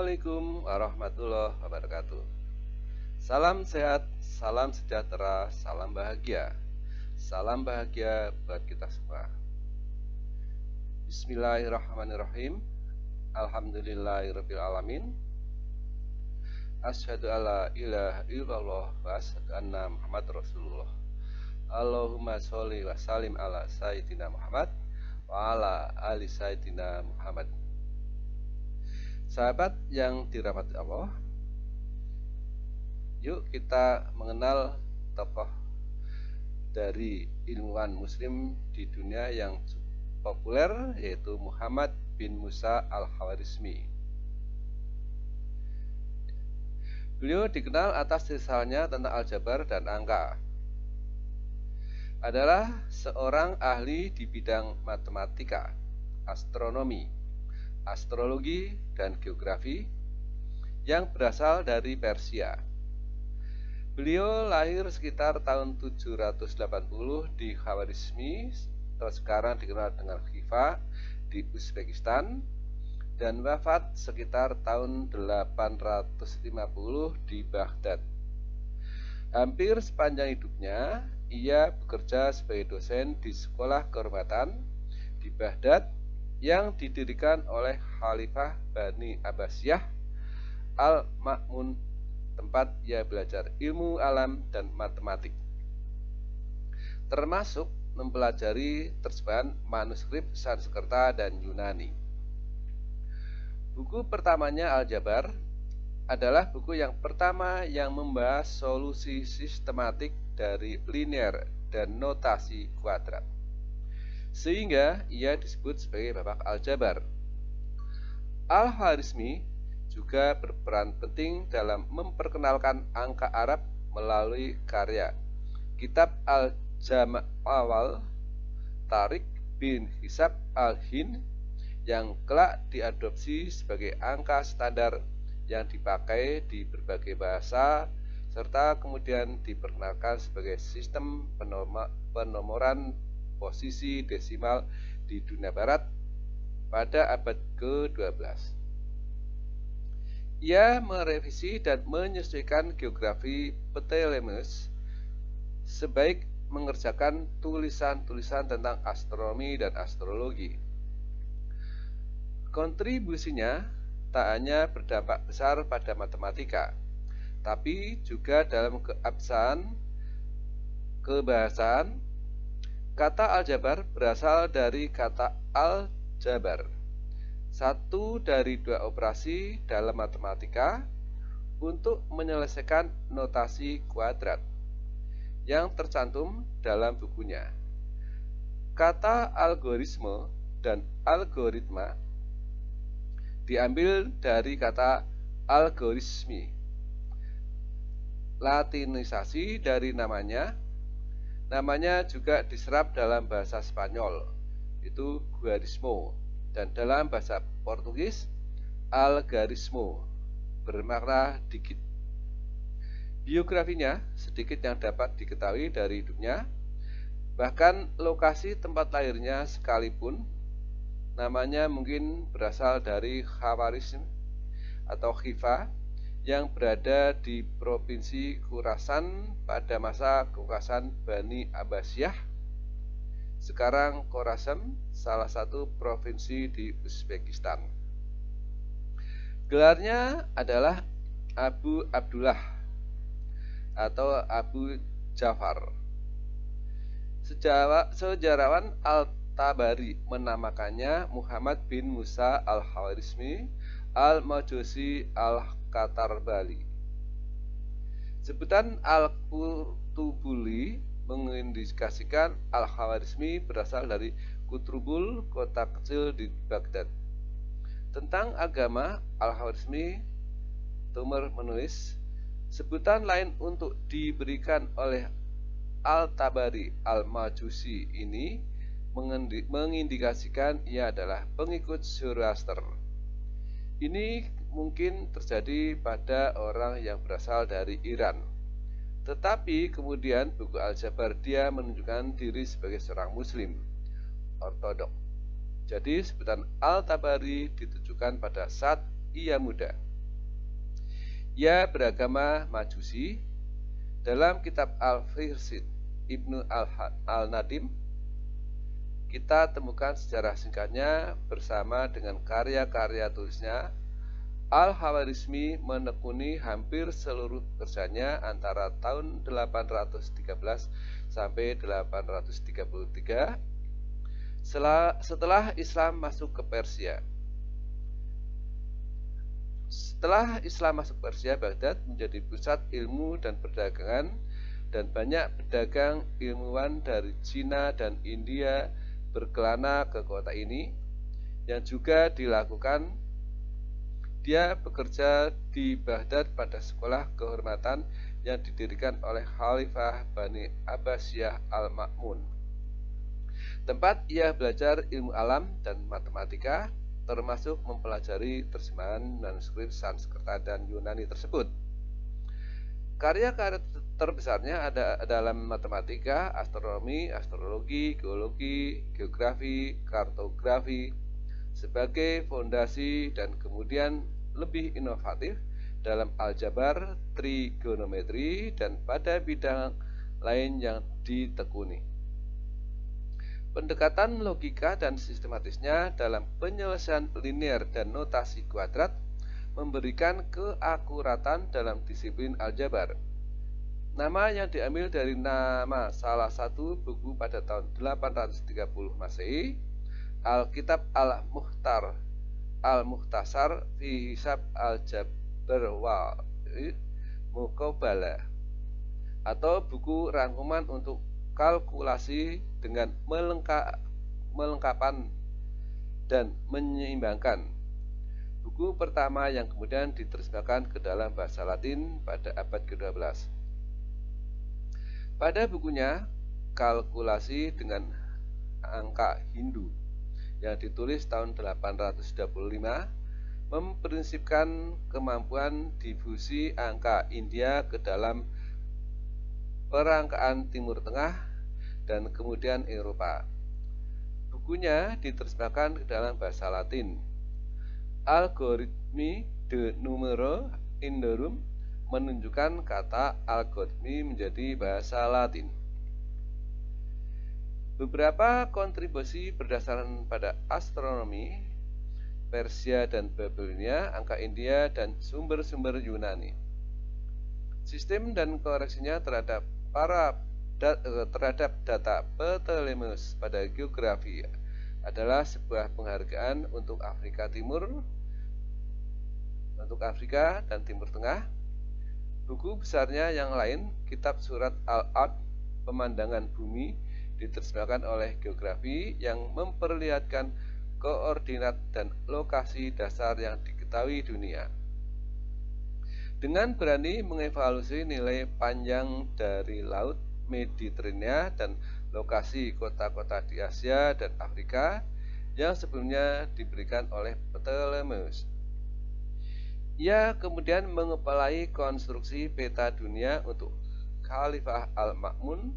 Assalamualaikum warahmatullahi wabarakatuh. Salam sehat, salam sejahtera, salam bahagia. Salam bahagia buat kita semua. Bismillahirrahmanirrahim. Alhamdulillahirabbil alamin. Asyhadu alla ilaha illallah wa asyhadu anna Muhammad Rasulullah. Allahumma sholli wa sallim ala sayyidina Muhammad wa ala ali sayyidina Muhammad. Sahabat yang dirahmati Allah, yuk kita mengenal tokoh dari ilmuwan muslim di dunia yang populer, yaitu Muhammad bin Musa al-Khwarizmi. Beliau dikenal atas risalahnya tentang aljabar dan angka. Adalah seorang ahli di bidang matematika, astronomi, astrologi, dan geografi yang berasal dari Persia. Beliau lahir sekitar tahun 780 di Khwarizmi, atau sekarang dikenal dengan Khiva, di Uzbekistan, dan wafat sekitar tahun 850 di Baghdad. Hampir sepanjang hidupnya, ia bekerja sebagai dosen di sekolah kehormatan di Baghdad yang didirikan oleh Khalifah Bani Abbasiyah Al-Ma'mun, tempat ia belajar ilmu alam dan matematik, termasuk mempelajari terjemahan manuskrip Sanskerta dan Yunani. Buku pertamanya Aljabar adalah buku yang pertama yang membahas solusi sistematik dari linear dan notasi kuadrat, sehingga ia disebut sebagai bapak aljabar. Al-Khwarizmi juga berperan penting dalam memperkenalkan angka Arab melalui karya Kitab Al-Jama' Awal Tariq bin Hisab Al-Hind yang kelak diadopsi sebagai angka standar yang dipakai di berbagai bahasa, serta kemudian diperkenalkan sebagai sistem penomoran posisi desimal di dunia barat pada abad ke-12. Ia merevisi dan menyesuaikan geografi Ptolemeus sebaik mengerjakan tulisan-tulisan tentang astronomi dan astrologi. Kontribusinya tak hanya berdampak besar pada matematika, tapi juga dalam keabsahan kebahasaan. Kata aljabar berasal dari kata al-jabar, satu dari dua operasi dalam matematika untuk menyelesaikan notasi kuadrat yang tercantum dalam bukunya. Kata algoritme dan algoritma diambil dari kata algorismi, latinisasi dari namanya. Namanya juga diserap dalam bahasa Spanyol, itu guarismo, dan dalam bahasa Portugis algarismo, bermakna dikit. Biografinya sedikit yang dapat diketahui dari hidupnya, bahkan lokasi tempat lahirnya sekalipun namanya mungkin berasal dari Khwarizm atau Khiva yang berada di provinsi Khurasan pada masa kekuasaan Bani Abbasiyah, sekarang Khorasan, salah satu provinsi di Uzbekistan. Gelarnya adalah Abu Abdullah atau Abu Ja'far. Sejarawan Al-Tabari menamakannya Muhammad bin Musa al-Khwarizmi al-Majusi al-Katarbali. Sebutan Al-Qutubuli mengindikasikan Al-Khwarizmi berasal dari Kutrubul, kota kecil di Baghdad. Tentang agama, Al-Khwarizmi Tumar menulis, sebutan lain untuk diberikan oleh Al-Tabari al-Majusi ini mengindikasikan ia adalah pengikut Zoroaster. Ini mungkin terjadi pada orang yang berasal dari Iran. Tetapi kemudian buku Aljabar dia menunjukkan diri sebagai seorang muslim ortodok. Jadi sebutan Al-Tabari ditujukan pada saat ia muda. Ia beragama Majusi. Dalam kitab Al-Firsid Ibnu Al-Nadim, kita temukan sejarah singkatnya bersama dengan karya-karya tulisnya. Al-Khawarizmi menekuni hampir seluruh pekerjaannya antara tahun 813 sampai 833 setelah Islam masuk ke Persia. Setelah Islam masuk Persia, Baghdad menjadi pusat ilmu dan perdagangan, dan banyak pedagang ilmuwan dari Cina dan India berkelana ke kota ini, yang juga dilakukan. Dia bekerja di Baghdad pada sekolah kehormatan yang didirikan oleh Khalifah Bani Abbasiyah Al-Ma'mun, tempat ia belajar ilmu alam dan matematika, termasuk mempelajari terjemahan manuskrip Sanskerta dan Yunani tersebut. Karya-karya terbesarnya ada dalam matematika, astronomi, astrologi, geologi, geografi, kartografi sebagai fondasi, dan kemudian lebih inovatif dalam aljabar, trigonometri, dan pada bidang lain yang ditekuni. Pendekatan logika dan sistematisnya dalam penyelesaian linear dan notasi kuadrat memberikan keakuratan dalam disiplin aljabar. Nama yang diambil dari nama salah satu buku pada tahun 830 Masehi, Alkitab Al-Mukhtasar fi Hisab Al-Jabr wal Muqabalah, atau buku rangkuman untuk kalkulasi dengan melengkapan dan menyeimbangkan. Buku pertama yang kemudian diterjemahkan ke dalam bahasa Latin pada abad ke-12. Pada bukunya Kalkulasi dengan Angka Hindu yang ditulis tahun 825, memprinsipkan kemampuan difusi angka India ke dalam perangkaan Timur Tengah dan kemudian Eropa. Bukunya diterjemahkan ke dalam bahasa Latin. Algoritmi de numero indorum menunjukkan kata algoritmi menjadi bahasa Latin. Beberapa kontribusi berdasarkan pada astronomi Persia dan Babilonia, angka India, dan sumber-sumber Yunani. Sistem dan koreksinya terhadap data Ptolemeus pada geografi adalah sebuah penghargaan untuk Afrika dan Timur Tengah. Buku besarnya yang lain, Kitab Surat Al-Ard, Pemandangan Bumi, diterjemahkan oleh geografi yang memperlihatkan koordinat dan lokasi dasar yang diketahui dunia. Dengan berani mengevaluasi nilai panjang dari Laut Mediterania dan lokasi kota-kota di Asia dan Afrika yang sebelumnya diberikan oleh Ptolemeus. Ia kemudian mengepalai konstruksi peta dunia untuk Khalifah Al-Ma'mun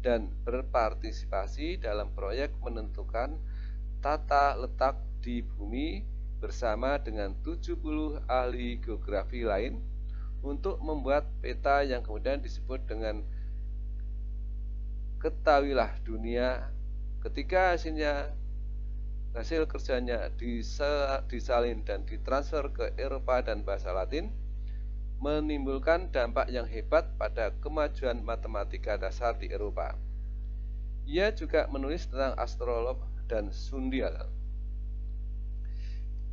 dan berpartisipasi dalam proyek menentukan tata letak di bumi bersama dengan 70 ahli geografi lain untuk membuat peta yang kemudian disebut dengan Ketahuilah Dunia. Ketika hasil kerjanya disalin dan ditransfer ke Eropa dan bahasa Latin, menimbulkan dampak yang hebat pada kemajuan matematika dasar di Eropa. Ia juga menulis tentang astrolog dan sundial.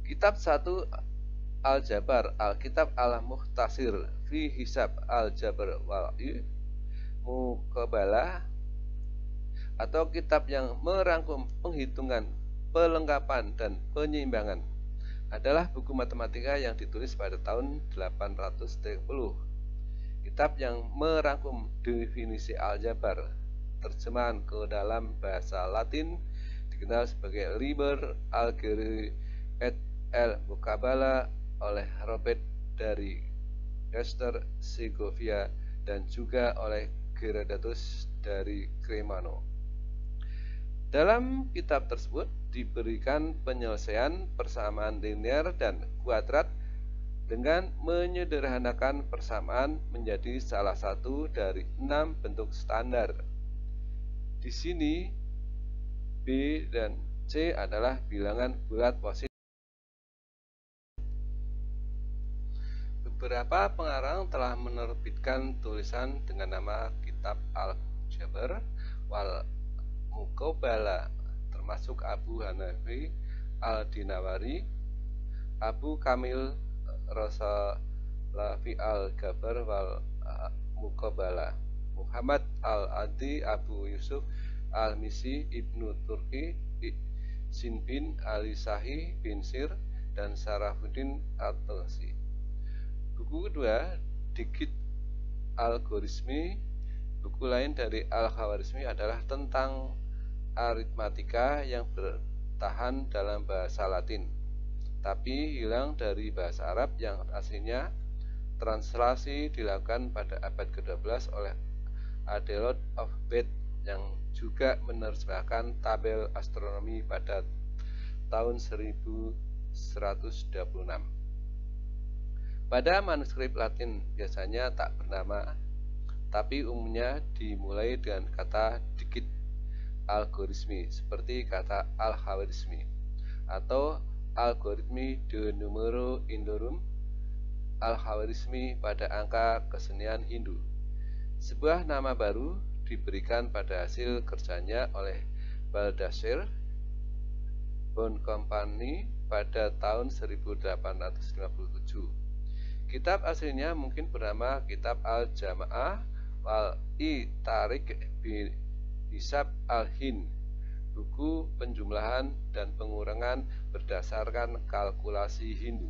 Kitab 1 Al-Jabar, Alkitab Al-Mukhtasir fi Hisab Al-Jabr wal Muqabalah, atau kitab yang merangkum penghitungan, pelengkapan, dan penyeimbangan, adalah buku matematika yang ditulis pada tahun 830. Kitab yang merangkum definisi aljabar, terjemahan ke dalam bahasa Latin, dikenal sebagai Liber Algérie et el Muqabalah oleh Robert dari Chester, Segovia, dan juga oleh Herodotus dari Cremano. Dalam kitab tersebut diberikan penyelesaian persamaan linear dan kuadrat dengan menyederhanakan persamaan menjadi salah satu dari 6 bentuk standar. Di sini B dan C adalah bilangan bulat positif. Beberapa pengarang telah menerbitkan tulisan dengan nama Kitab Al-Jabr wal Muqabalah, termasuk Abu Hanafi Al-Dinawari, Abu Kamil Rasalafi Al-Jabr wal Muqabalah, Muhammad Al-Adi, Abu Yusuf Al-Misi, Ibnu Turki, Sinbin, Ali Sahi bin Sir, dan Sarafuddin At-Tusi. Buku kedua, Dikit Algorismi. Buku lain dari Al-Khawarizmi adalah tentang aritmatika yang bertahan dalam bahasa Latin, tapi hilang dari bahasa Arab yang aslinya. Translasi dilakukan pada abad ke-12 oleh Adelot of Bed yang juga menerjemahkan tabel astronomi pada tahun 1126. Pada manuskrip Latin biasanya tak bernama, tapi umumnya dimulai dengan kata dikit algorismi, seperti kata al-Khawarizmi atau algoritmi de numero Indorum, al-Khawarizmi pada angka kesenian Hindu. Sebuah nama baru diberikan pada hasil kerjanya oleh Baldasser Bone Company pada tahun 1857. Kitab aslinya mungkin bernama Kitab Al-Jama'ah wal-I-Tarik bi Hisab Al-Hind, buku penjumlahan dan pengurangan berdasarkan kalkulasi Hindu.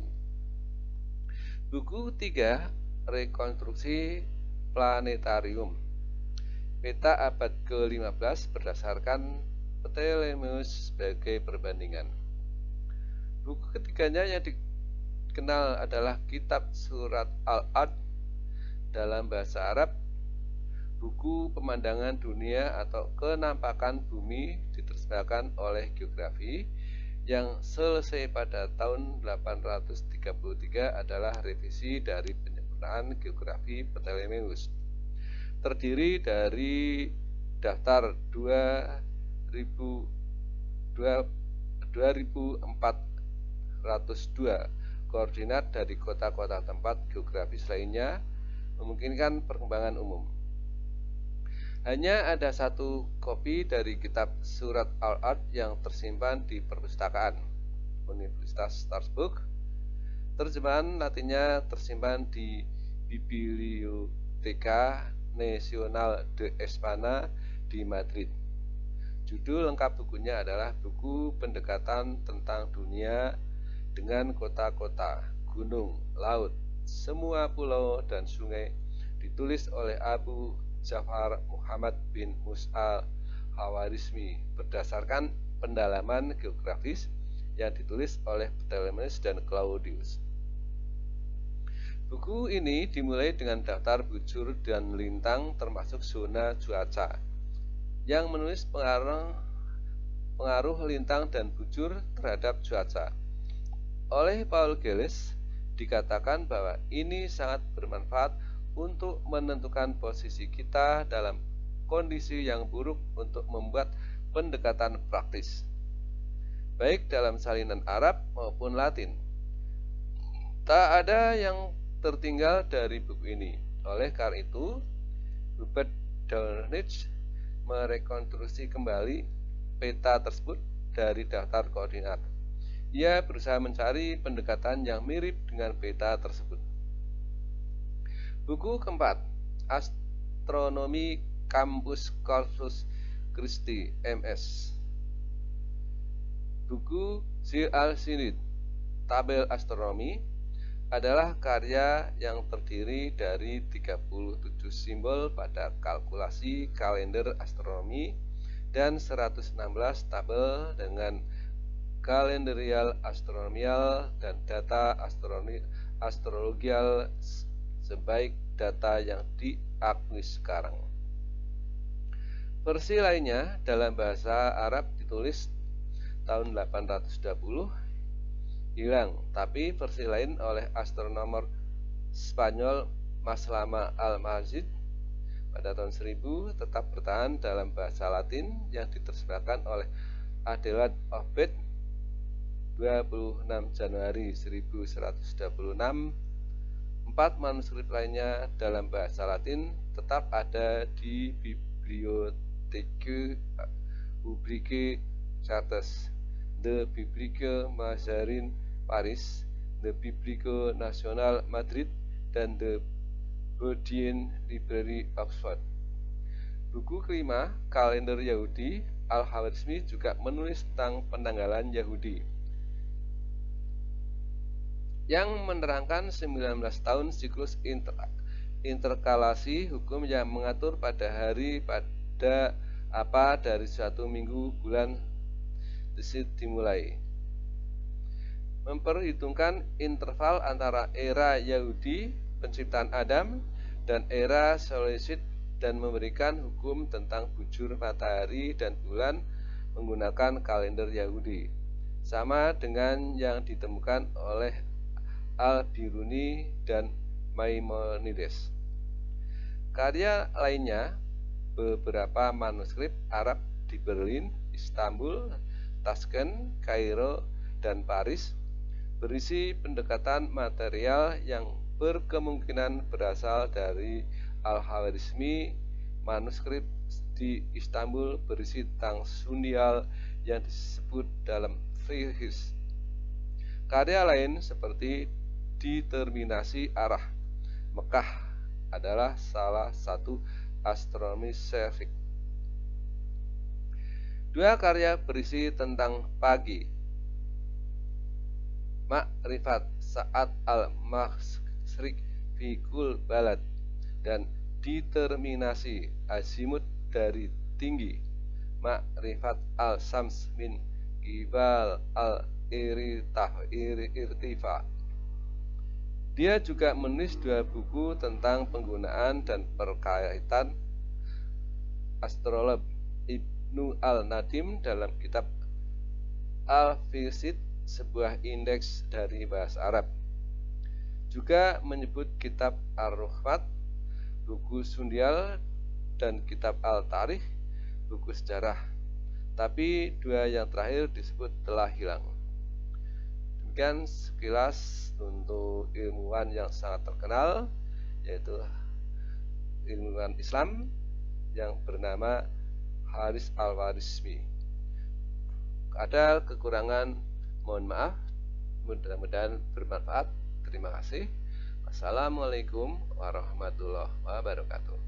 Buku 3, Rekonstruksi Planetarium, peta abad ke-15 berdasarkan Ptolemeus sebagai perbandingan. Buku ketiganya yang dikenal adalah Kitab Surat Al-Ard dalam bahasa Arab, buku pemandangan dunia atau kenampakan bumi diterjemahkan oleh Geografi, yang selesai pada tahun 833 adalah revisi dari penyempurnaan Geografi Ptolemeus. Terdiri dari daftar 2402 koordinat dari kota-kota tempat geografis lainnya, memungkinkan perkembangan umum. Hanya ada satu kopi dari kitab Surat Al-Ard yang tersimpan di perpustakaan Universitas Strasbourg. Terjemahan Latinnya tersimpan di Biblioteca Nacional de España di Madrid. Judul lengkap bukunya adalah Buku Pendekatan tentang Dunia dengan Kota-kota, Gunung, Laut, Semua Pulau dan Sungai, ditulis oleh Abu Ja'far Muhammad bin Musa al-Khawarizmi berdasarkan pendalaman geografis yang ditulis oleh Ptolemeus dan Claudius. Buku ini dimulai dengan daftar bujur dan lintang termasuk zona cuaca, yang menulis pengaruh lintang dan bujur terhadap cuaca. Oleh Paul Gilles dikatakan bahwa ini sangat bermanfaat untuk menentukan posisi kita dalam kondisi yang buruk untuk membuat pendekatan praktis, baik dalam salinan Arab maupun Latin. Tak ada yang tertinggal dari buku ini. Oleh karena itu, Hubert Dawkins merekonstruksi kembali peta tersebut dari daftar koordinat. Ia berusaha mencari pendekatan yang mirip dengan peta tersebut. Buku keempat, Astronomi Campus Corpus Christi, MS. Buku Sir Al-Sinid, Tabel Astronomi, adalah karya yang terdiri dari 37 simbol pada kalkulasi kalender astronomi dan 116 tabel dengan kalenderial astronomial dan data astrologial sebaik data yang diakui sekarang. Versi lainnya dalam bahasa Arab ditulis tahun 820 hilang, tapi versi lain oleh astronomer Spanyol Maslama Al-Majid pada tahun 1000 tetap bertahan dalam bahasa Latin yang diterjemahkan oleh Adelaide Ovid 26 Januari 1126. 4 manuskrip lainnya dalam bahasa Latin tetap ada di Bibliothèque Publique Chartres, The Bibliothèque Mazarin Paris, The Bibliothèque Nationale Madrid, dan The Bodleian Library Oxford. Buku kelima, Kalender Yahudi, Al-Khwarizmi juga menulis tentang penanggalan Yahudi yang menerangkan 19 tahun siklus interkalasi hukum yang mengatur pada hari pada apa dari suatu minggu bulan Desit dimulai. Memperhitungkan interval antara era Yahudi, penciptaan Adam, dan era Seleucid dan memberikan hukum tentang bujur matahari dan bulan menggunakan kalender Yahudi, sama dengan yang ditemukan oleh Al-Biruni dan Maimonides. Karya lainnya, beberapa manuskrip Arab di Berlin, Istanbul, Tashkent, Kairo, dan Paris, berisi pendekatan material yang berkemungkinan berasal dari Al-Khwarizmi. Manuskrip di Istanbul berisi tentang Sundial yang disebut dalam Fiqh. Karya lain seperti Determinasi Arah Mekah adalah salah satu astronomi syafiq. Dua karya berisi tentang pagi, Ma'rifat Sa'at al-Masyriq fi Kull Balad, dan Determinasi Azimut dari Tinggi, Ma'rifat al-Syams min Qibal al-Irtifa. Dia juga menulis dua buku tentang penggunaan dan perkaitan astrolog, Ibnu al-Nadim dalam kitab Al-Fisid, sebuah indeks dari bahasa Arab. Juga menyebut kitab Ar-Ruhwat, buku Sundial, dan kitab Al-Tarikh, buku sejarah. Tapi dua yang terakhir disebut telah hilang. Demikian sekilas untuk ilmuwan yang sangat terkenal, yaitu ilmuwan Islam yang bernama Haris Al-Khwarizmi. Ada kekurangan, mohon maaf, mudah-mudahan bermanfaat. Terima kasih. Wassalamualaikum warahmatullahi wabarakatuh.